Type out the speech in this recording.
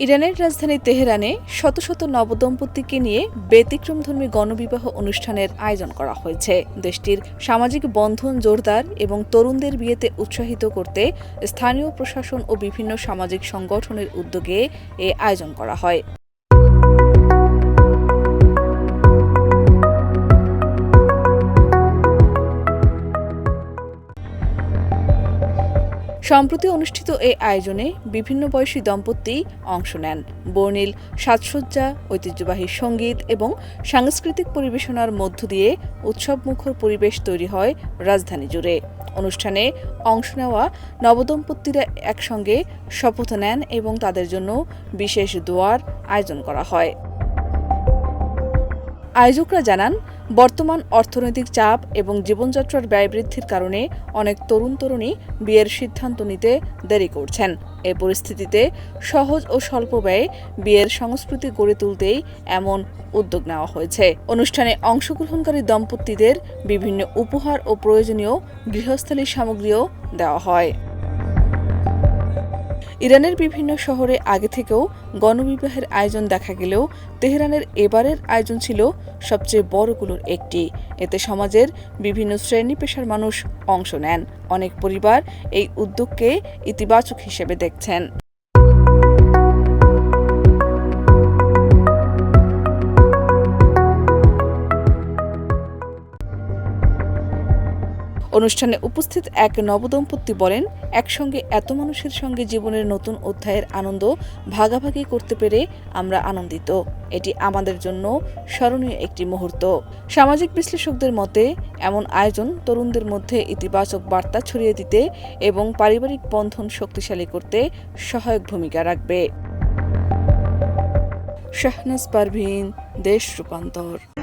ইরানের রাজধানী তেহরানে শত শত নবদম্পতিকে নিয়ে ব্যতিক্রমধর্মী গণবিবাহ অনুষ্ঠানের আয়োজন করা হয়েছে। দেশটির সামাজিক বন্ধন জোরদার এবং তরুণদের বিয়েতে উৎসাহিত করতে স্থানীয় প্রশাসন ও বিভিন্ন সামাজিক সংগঠনের উদ্যোগে এ আয়োজন করা হয়। সম্প্রতি অনুষ্ঠিত এই আয়োজনে বিভিন্ন বয়সী দম্পতি অংশ নেন। বর্ণিল সাজসজ্জা, ঐতিহ্যবাহী সঙ্গীত এবং সাংস্কৃতিক পরিবেশনার মধ্য দিয়ে উৎসবমুখর পরিবেশ তৈরি হয় রাজধানী জুড়ে। অনুষ্ঠানে অংশ নেওয়া নবদম্পতিরা একসঙ্গে শপথ নেন এবং তাদের জন্য বিশেষ দোয়ার আয়োজন করা হয়। আয়োজকরা জানান, বর্তমান অর্থনৈতিক চাপ এবং জীবনযাত্রার ব্যয় বৃদ্ধির কারণে অনেক তরুণ-তরুণী বিয়ের সিদ্ধান্ত নিতে দেরি করছেন। এ পরিস্থিতিতে সহজ ও স্বল্প ব্যয়ে বিয়ের সংস্কৃতি গড়ে তুলতেই এমন উদ্যোগ নেওয়া হয়েছে। অনুষ্ঠানে অংশগ্রহণকারী দম্পতিদের বিভিন্ন উপহার ও প্রয়োজনীয় গৃহস্থালী সামগ্রীও দেওয়া হয়। ইরানের বিভিন্ন শহরে আগে থেকেও গণবিবাহের আয়োজন দেখা গেলেও তেহরানের এবারের আয়োজন ছিল সবচেয়ে বড়গুলোর একটি। এতে সমাজের বিভিন্ন শ্রেণী পেশার মানুষ অংশ নেন। অনেক পরিবার এই উদ্যোগকে ইতিবাচক হিসেবে দেখছেন। অনুষ্ঠানে উপস্থিত এক নবদম্পতি বলেন, একসঙ্গে এত মানুষের সঙ্গে জীবনের নতুন অধ্যায়ের আনন্দ ভাগাভাগি করতে পেরে আমরা আনন্দিত। এটি আমাদের জন্য স্মরণীয় একটি মুহূর্ত। সামাজিক বিশ্লেষকদের মতে, এমন আয়োজন তরুণদের মধ্যে ইতিবাচক বার্তা ছড়িয়ে দিতে এবং পারিবারিক বন্ধন শক্তিশালী করতে সহায়ক ভূমিকা রাখবে। শাহনাজ পারভীন, দেশ রূপান্তর।